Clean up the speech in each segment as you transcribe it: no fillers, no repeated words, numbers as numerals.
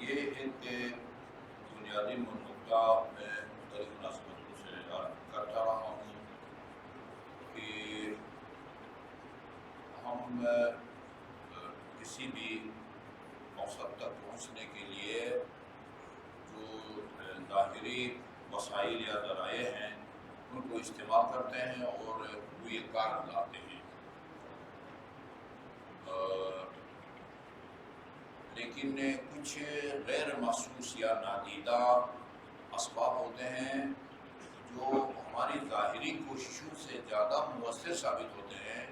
یہ ایک بنیادی نقطہ میں مختلف مناسبتوں سے کرتا رہا ہوں کہ ہم کسی بھی مقصد تک پہنچنے کے لیے جو ظاہری وسائل یا ذرائع ہیں ان کو استعمال کرتے ہیں اور وہ یہ کار لاتے ہیں، لیکن کچھ غیر محسوس یا نادیدہ اسباب ہوتے ہیں جو ہماری ظاہری کوششوں سے زیادہ مؤثر ثابت ہوتے ہیں،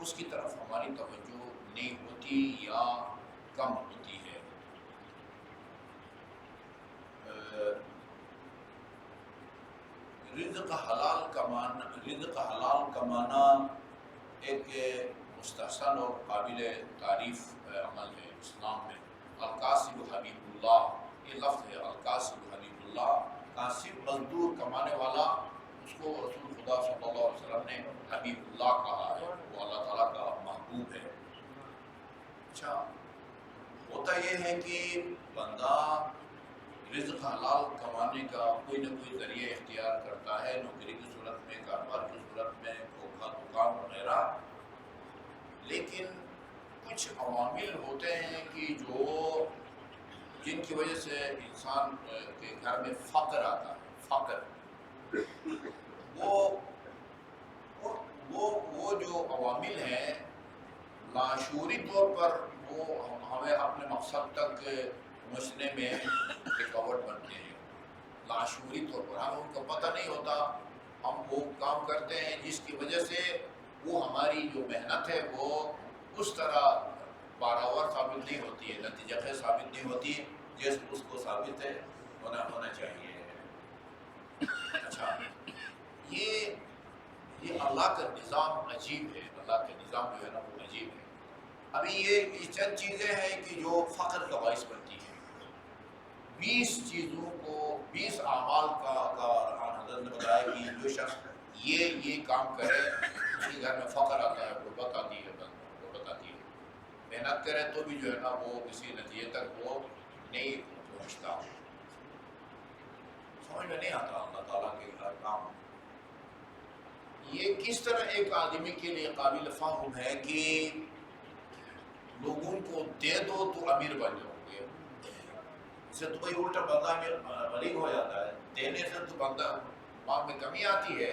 اس کی طرف ہماری توجہ نہیں ہوتی یا کم ہوتی ہے۔ رزق حلال کمانا ایک مستحسن اور قابل تعریف عمل ہے اسلام میں۔ القاسب حبیب اللہ، یہ لفظ ہے القاسب حبیب اللہ، قاسب مزدور کمانے والا، اس کو رسول خدا صلی اللہ علیہ وسلم نے حبیب اللہ کہا ہے، وہ اللہ تعالیٰ کا محبوب ہے۔ اچھا، ہوتا یہ ہے کہ بندہ رزق حلال کمانے کا کوئی نہ کوئی ذریعہ اختیار کرتا ہے، نوکری کی صورت میں، کاروبار کی صورت میں، دکان وغیرہ، لیکن کچھ عوامل ہوتے ہیں کہ جن کی وجہ سے انسان کے گھر میں فقر آتا ہے، فقر، وہ جو عوامل ہیں لاشعوری طور پر وہ ہمیں اپنے مقصد تک پہنچنے میں رکاوٹ بنتے ہیں۔ لاشعوری طور پر ہمیں ان کو پتہ نہیں ہوتا، ہم وہ کام کرتے ہیں جس کی وجہ سے وہ ہماری جو محنت ہے وہ اس طرح بارآور ثابت نہیں ہوتی ہے، نتیجہ خیز ثابت نہیں ہوتی جیسے اس کو ثابت ہے ہونا چاہیے۔ اچھا، یہ اللہ کا نظام عجیب ہے، اللہ کا نظام جو ہے نا وہ عجیب ہے۔ ابھی یہ چند چیزیں ہیں کہ جو فقر کا باعث بنتی ہیں۔ 20 چیزوں کو، 20 اعمال کا حضرت نے بتایا کہ جو شخص یہ کام کرے اس کے گھر میں فقر آتا ہے، غربت آتی ہے، محنت کرے تو بھی جو ہے نا وہ کسی نتیجے تک وہ نہیں پہنچتا، سمجھ میں نہیں آتا اللہ تعالیٰ کے ہر کام۔ یہ کس طرح ایک آدمی کے لیے قابل فہم ہے کہ لوگوں کو دے دو تو امیر بن جاؤ گے، اس سے تو کوئی الٹا بندہ غریب ہو جاتا ہے، دینے سے تو بندہ مال میں کمی آتی ہے،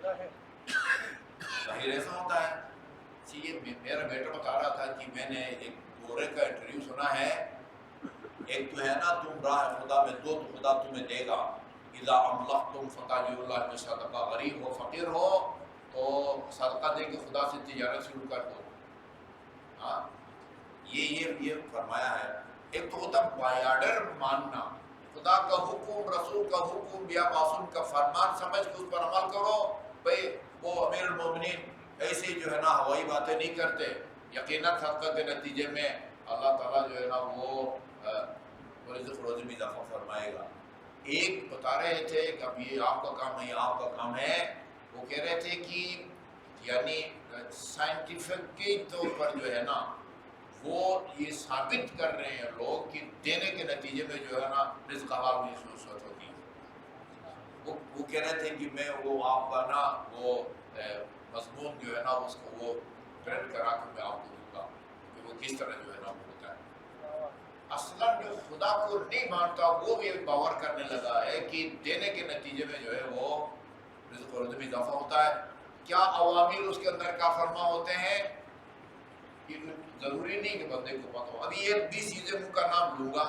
ظاہر ایسا ہوتا ہے۔ یہ میرا بیٹا بتا رہا تھا کہ میں نے ایک گورے کا انٹرویو سنا ہے، ایک تو ہے نا تم راہ خدا میں دو تو خدا تمہیں دے گا، اذا املقتم فتاجر اللہ میں صدقہ، غریب ہو فقیر ہو تو صدقہ دے کے خدا سے تجارت شروع کر دو۔ ہاں، یہ فرمایا ہے۔ ایک تو ہوتا بائی آرڈر ماننا، خدا کا حکم، رسول کا حکم یا معصوم کا فرمان سمجھ کے اس پر عمل کرو۔ بھئی وہ امیر المومنین ایسے جو ہے نا ہوائی باتیں نہیں کرتے، یقیناً صدقہ کے نتیجے میں اللہ تعالیٰ جو ہے نا وہ رزق روزی میں اضافہ فرمائے گا۔ ایک بتا رہے تھے کہ اب یہ آپ کا کام ہے، یہ آپ کا کام ہے، وہ کہہ رہے تھے کہ یعنی سائنٹیفک کے طور پر جو ہے نا وہ یہ ثابت کر رہے ہیں لوگ کہ دینے کے نتیجے میں جو ہے نا رزق حلال میں صورت ہوتی ہے۔ وہ کہہ رہے تھے کہ میں وہ آپ کا نا وہ مضمون جو ہے نا اس کو وہ پرنٹ کرا کے میں آپ کو دوں گا کہ وہ کس طرح جو ہے نا وہ ہوتا ہے۔ اصلا جو خدا کو نہیں مانتا وہ بھی باور کرنے لگا ہے کہ دینے کے نتیجے میں جو ہے وہ رزق و روزی میں اضافہ ہوتا ہے۔ کیا عوامل اس کے اندر کا فرما ہوتے ہیں، یہ ضروری نہیں کہ بندے کو پتہ ہو۔ ابھی یہ 20 چیزیں منہ کا نام لوں گا،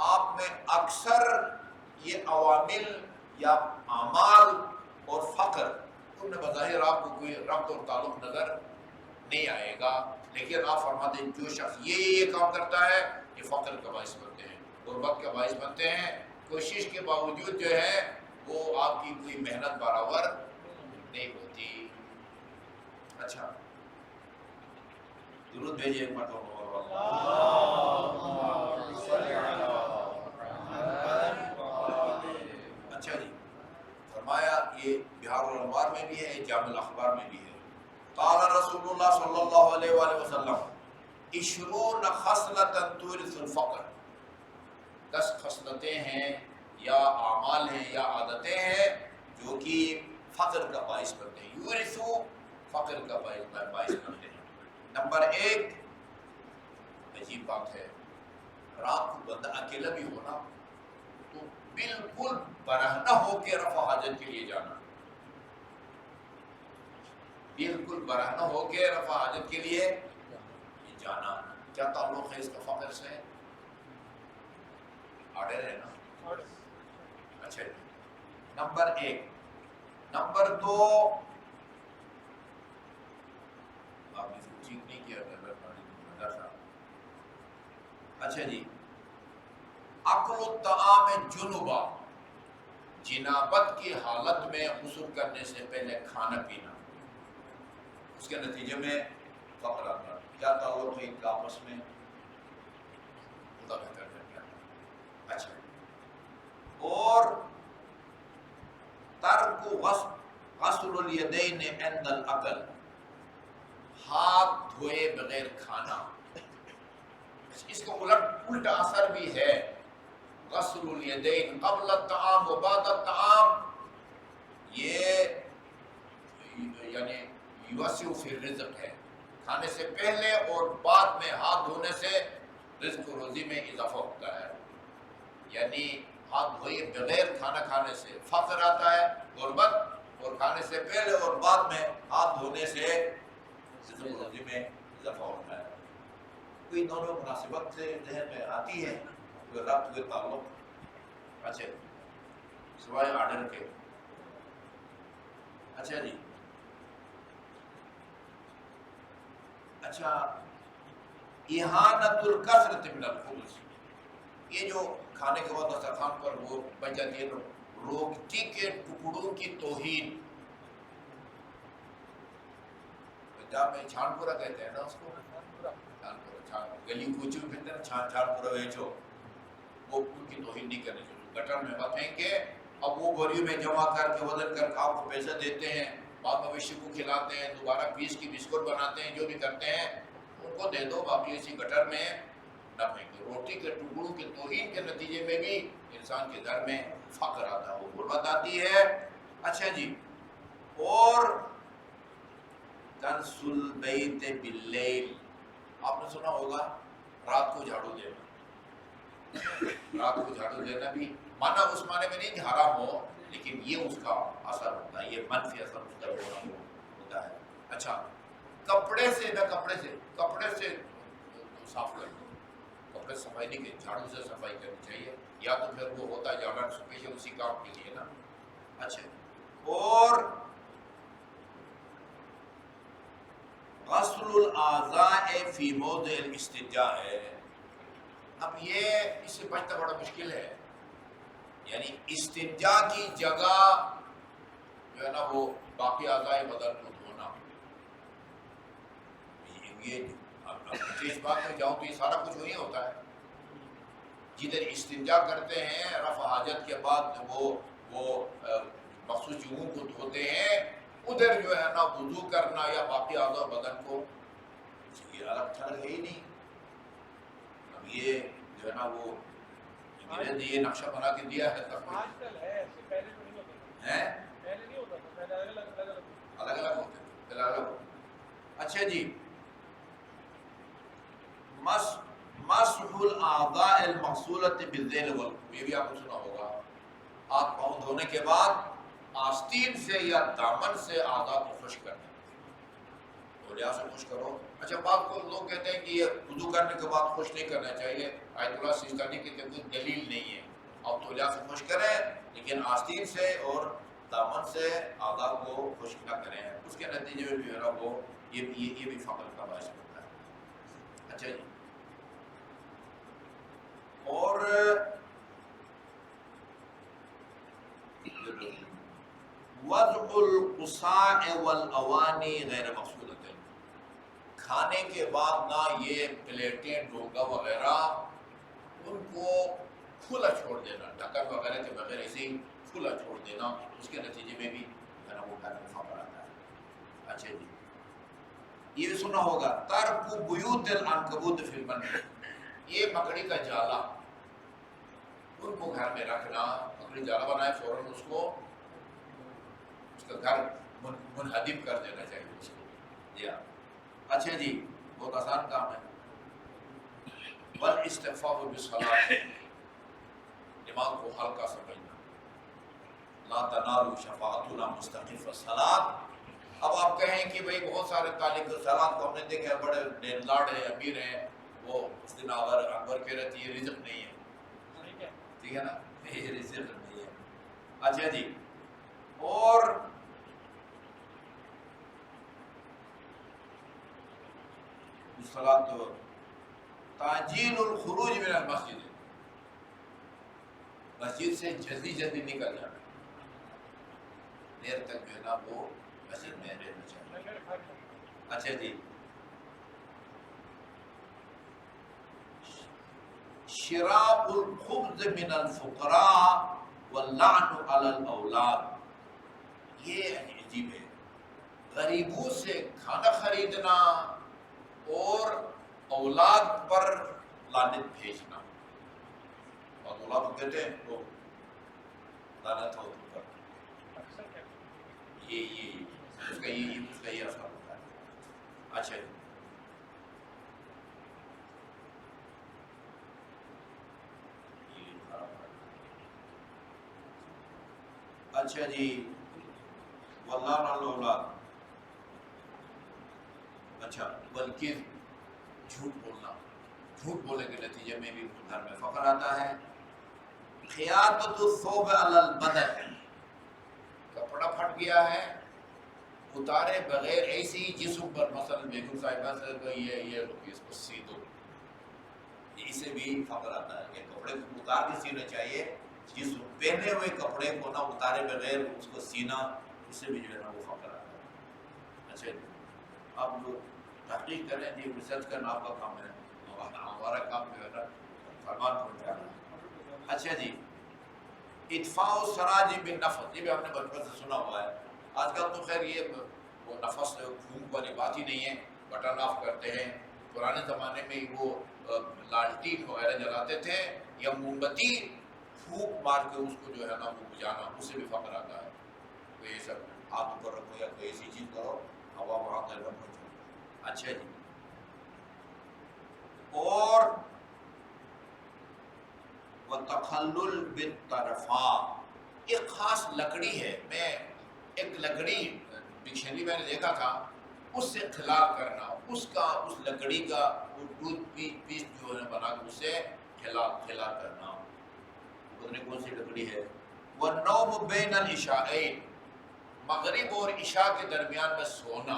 آپ میں اکثر یہ عوامل یا اعمال اور فقر ان میں بظاہر آپ کو کوئی ربط اور تعلق نظر نہیں آئے گا، لیکن آپ فرماتے ہیں جو شخص یہ کام کرتا ہے یہ فقر کا باعث بنتے ہیں، غربت کا باعث بنتے ہیں، کوشش کے باوجود جو ہے وہ آپ کی کوئی محنت برابر نہیں ہوتی۔ اچھا، درود بھیجیے ایک مرتبہ۔ اچھا جی، فرمایا یہ بہار الانوار میں بھی ہے، جامع الاخبار میں بھی ہے۔ قال رسول اللہ صلی اللہ علیہ وآلہ وسلم 20 خصلة تورث الفقر، 10 خصلتیں ہیں یا اعمال ہیں یا عادتیں ہیں جو کہ فقر کا باعث بنتے ہیں، یورثو فقر کا باعث بنتے ہیں۔ نمبر 1، عجیب بات ہے، رات کو بندہ اکیلا بھی ہونا تو بالکل برہنہ ہو کے رفع حاجت کے لیے جانا، بالکل برہنہ ہو کے رفع حاجت کے لیے جانا، کیا تعلق ہے اس کا فقر سے؟ آرڈر ہے نا؟ اچھا، نمبر 1۔ نمبر 2، آپ نے ٹھیک نہیں کیا تھا، اچھا جی، اکل الطعام جنبا، جنابت کی حالت میں غسل کرنے سے پہلے کھانا پینا، اس کے نتیجے میں فقر آتا ہے۔ کیا تعلق ہے ان کا آپس میں؟ خدا بہتر ہے۔ اچھا، اور ترک غسل الیدین عند الاکل، ہاتھ دھوئے بغیر کھانا، اس کا الٹا اثر بھی ہے۔ غسل الیدین قبل الطعام و بعد الطعام، یہ یعنی یوسع فی الرزق ہے، کھانے سے پہلے اور بعد میں ہاتھ دھونے سے رزق و روزی میں اضافہ ہوتا ہے، یعنی ہاتھ دھوئے بغیر کھانا کھانے سے فقر آتا ہے، غربت، اور کھانے سے پہلے اور بعد میں ہاتھ دھونے سے رزق و روزی میں اضافہ ہوتا ہے۔ کوئی دونوں مناسبت سے ذہن میں آتی ہے، کوئی ربط کوئی تعلق؟ اچھا، سوائے آرڈر کے۔ اچھا جی، اچھا، احانت الکثرت من الخبز، یہ جو کھانے کے بعد دسترخوان پر وہ بچ جاتی ہے روٹی کے ٹکڑوں کی توہین، پنجاب میں چھان پورا کہتے ہیں نا اس کو، گلی کوچی میں کہتے ہیں چھان پورا ویچو، وہ ان کی توہین نہیں کرنی چاہیے، گٹر میں مت پھینکے۔ اب وہ بوریوں میں جمع کر کے وزن کر کے آپ کو پیسہ دیتے ہیں، بعد مویشی کو کھلاتے ہیں، دوبارہ پیس کی بسکٹ بناتے ہیں، جو بھی کرتے ہیں ان کو دے دو، باقی اسی گٹر میں نہ پھینکے۔ روٹی کے ٹکڑوں کے توہین کے نتیجے میں بھی انسان کے گھر میں فقر آتا ہے، وہ غربت آتی ہے۔ اچھا جی، اور کنس البیت باللیل، آپ نے سنا ہوگا رات کو جھاڑو دینا، رات کو جھاڑو دینا بھی مانا اس معنی میں نہیں کہ حرام ہو، لیکن یہ اس کا اثر ہوتا ہے، یہ منفی اثر اس کا ہوتا ہے۔ اچھا، کپڑے سے صاف کر دو، کپڑے صفائی نہیں کرنی، جھاڑو سے صفائی کرنی چاہیے، یا تو پھر وہ ہوتا ہے جانا اسپیشل اسی کام کے لیے نا۔ اچھا، اور غسل الاعضاء فی موضع الاستنجاء ہے۔ اب یہ اس سے بچنا بڑا مشکل ہے، یعنی استنجا کی جگہ جو ہے نا وہ باقی اعضاء بدن کو دھونا، یہ اس بات میں جاؤں تو یہ سارا کچھ وہی ہوتا ہے، جدھر استنجا کرتے ہیں رفع حاجت کے بعد وہ مخصوص جگہوں کو دھوتے ہیں، ادھر جو ہے نا وضو کرنا یا باقی اعضاء بدن کو، یہ الگ تھلگ ہے ہی نہیں۔ اب یہ جو ہے نا وہ یہ نقشہ بنا کے دیا ہے، الگ الگ ہوتے ہیں۔ اچھا جی، مسح الاعضاء المغسولۃ بالذیل والکوع، یہ بھی آپ نے سنا ہوگا، ہاتھ پاؤں دھونے کے بعد آستین سے یا دامن سے اعضاء کو خشک کرنا، تولیہ سے خشک کرو۔ اچھا، بعض کو لوگ کہتے ہیں کہ یہ وضو کرنے کے بعد خشک نہیں کرنا چاہیے، آیت اللہ سیستانی کی کوئی دلیل نہیں ہے، آپ تولیہ سے خشک کریں لیکن آستین سے اور دامن سے اعضاء کو خشک نہ کریں، اس کے نتیجے میں بھی ہے نا وہ یہ بھی فقر کا باعث ہوتا ہے۔ اچھا جی، اور وضع القصاع والاوانی غیر مقصودۃ، کھانے کے بعد نہ یہ پلیٹیں ڈوگا وغیرہ ان کو کھلا چھوڑ دینا، ڈھکن وغیرہ کے بغیر ایسے ہی کھلا چھوڑ دینا، اس کے نتیجے میں بھی وہ گھر میں فقر آتا ہے۔ اچھا جی، یہ بھی سنا ہوگا ترک بیوت العنکبوت فی المنزل، یہ مکڑی کا جالا، ان کو گھر میں رکھنا، اپنی جگہ بنائے فوراً اس کو اس کا گھر منہدم کر دینا چاہیے اس کو. جی ہاں. اچھا جی، بہت آسان کام ہے. والاستغفاء بالصلاۃ، دماغ کو ہلکا سمجھنا. لا تنالوا شفاعتنا مستقف الصلاۃ. اب آپ کہیں کہ بھئی بہت سارے تعلق صلاۃ کو ہم نے دیکھا ہے، بڑے لاڈ ہیں، امیر ہیں، وہ اس دن انور کہہ رہے تھے یہ رزق نہیں ہے. ٹھیک ہے نا، یہ رزق نہیں ہے. اچھا جی، اور صلاۃ تاجیل الخروج من المسجد، مسجد سے جلدی جلدی نکل جانا، دیر تک جو ہے نا وہ مسجد میں رہنا چاہیے. اچھا جی، شراب الخبز من الفقراء واللعن علی الاولاد، یہ عجیب ہے. غریبوں سے کھانا خریدنا اور اولاد پر لعنت بھیجنا. اور اولاد کو کہتے ہیں تو لعنت ہو تم پر، یہ اس کا یہ اثر ہوتا ہے. اچھا جی، اچھا جی، واللہ اولاد. اچھا، بلکہ جھوٹ بولنا، جھوٹ بولنے کے نتیجے میں بھی گھر میں فقر آتا ہے. خیاطۃ الثوب علی البدن، کپڑا پھٹ گیا ہے، اتارے بغیر ایسی جسم پر، مثلا بیگم صاحبہ سے یہ اس کو سی دو، اسے بھی فقر آتا ہے کہ کپڑے کو اتار کے سینا چاہیے. جس پہنے ہوئے کپڑے کو نہ اتارے بغیر اس کو سینا، اس سے بھی جو ہے نا وہ فقر آتا ہے. اچھا جی، آپ لوگ تحقیق کریں جی، ریسرچ کرنا آپ کا کام ہے، ہمارا کام جو ہے نا فرمان پہنچانا. اچھا جی، اطفاء السراج بالنفس، یہ بھی آپ نے بچپن سے سنا ہوا ہے. آج کل تو خیر یہ وہ نفس پھونک والی بات ہی نہیں ہے، بٹن آف کرتے ہیں. پرانے زمانے میں وہ لالٹین وغیرہ جلاتے تھے، یا موم بتی پھونک مار کے اس کو جو ہے نا وہ بجھانا، اس سے بھی فقر آتا ہے. تو یہ سب ہاتھ اوپر رکھو یا کوئی ایسی چیز کرو ہوا وہاں تک نہ پہنچے. اچھا جی، اور وَتَخَلُّلْ بِالطَّرَفَا، ایک خاص لکڑی ہے، میں ایک لکڑی ڈکشنری میں نے دیکھا تھا، اس سے خلال کرنا، اس لکڑی کا وہ ٹوتھ پیس جو ہے بنا کے اس سے خلال کرنا. پتہ نہیں کون سی لکڑی ہے. وَالنَّوْمُ بَيْنَ الْعِشَاءَيْنِ، مغرب اور عشاء کے درمیان میں سونا.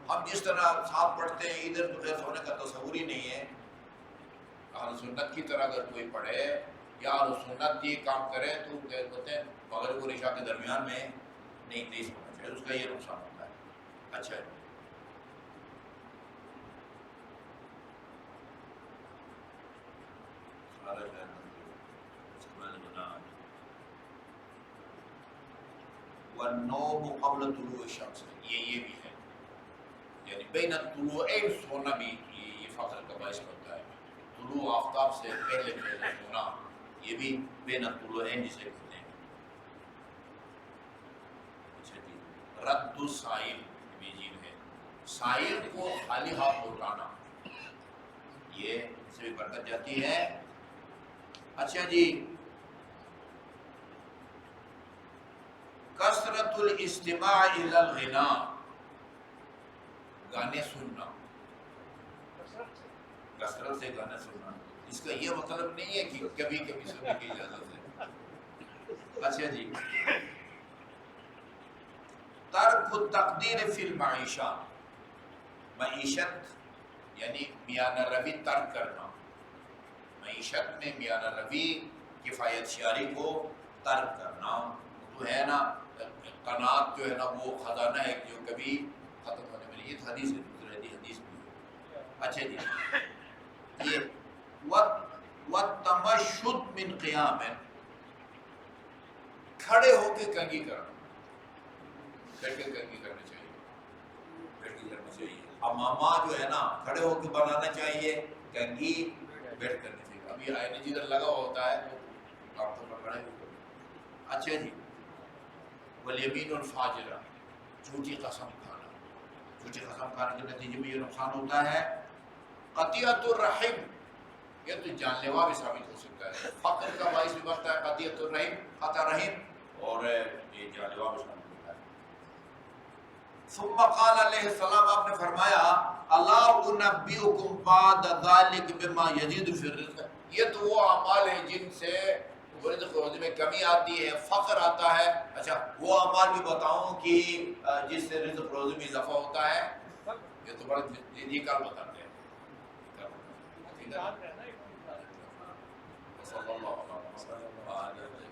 ہم جس طرح ساتھ پڑھتے ہیں ادھر تو سونے کا تصور ہی نہیں ہے. اہل سنت کی طرح اگر کوئی پڑھے یا اہل سنت یہ کام کرے تو کہتے ہیں مغرب اور عشاء کے درمیان میں نہیں سونا چاہیے، اس کا یہ نقصان ہوتا ہے. اچھا، والنوم قبل طلوع الشمس، یہ بھی ہے، یعنی بین الطلوعین سونا بھی یہ فقر کا باعث ہوتا ہے. طلوع آفتاب سے پہلے سونا، یہ بھی بین الطلوعین جسے کہتے ہیں. اچھا جی، رد السائل بھی عجیب ہے، سائل کو خالی ہاتھ لوٹانا، یہ اس سے بھی برکت جاتی ہے. اچھا جی، کثرت الاستماع الی الغناء، گانے سننا، کثرت سے گانے سننا. اس کا یہ مطلب نہیں ہے کہ کبھی کبھی سننے کی اجازت ہے. اچھا جی، ترک التقدیر فی المعیشہ، معیشت یعنی میانہ روی ترک کرنا، معیشت میں میانہ روی کفایت شعاری کو ترک کرنا. تو ہے نا قناعت جو ہے نا وہ خزانہ ہے جو کبھی ختم ہونے میں نہیں. یہ حدیث ہے، دوسری حدیث بھی ہے. اچھا جی، یہ وَالتَّمَشُّدْ مِنْ قِيَامٍ، کھڑے ہو کے کنگھی کرنا، بیٹھ کے کنگھی کرنا چاہیے، بیٹھ کے کرنا چاہیے. امامہ جو ہے نا کھڑے ہو کے بنانا چاہیے، کنگھی بیٹھ کرنی چاہیے. ابھی آئینہ جدھر لگا ہو پڑھے ہوئے. اچھا جی. والیمین الفاجرہ، جھوٹی قسم کھانا. جھوٹی قسم کھانے کے نتیجے میں یہ نقصان ہوتا ہے. قطیعۃ الرحم، یہ تو جان لیوا بھی ثابت ہو سکتا ہے. فقر کا باعث بھی بنتا ہے قطیعۃ الرحم، قطع رحم، اور یہ جان لیوا بھی ثابت ہوتا ہے. ثم قال علیہ السلام، آپ نے فرمایا الا انبئکم بعد ذلک بما یزید فی الرزق، یہ تو وہ اعمال ہیں جن سے رزق روزی میں کمی آتی ہے، فقر آتا ہے. اچھا وہ اعمال بھی بتاؤں کہ جس سے رزق روزی میں اضافہ ہوتا ہے؟ یہ تو بڑا یہ کل بتاتے ہیں. صلی اللہ علیہ وسلم.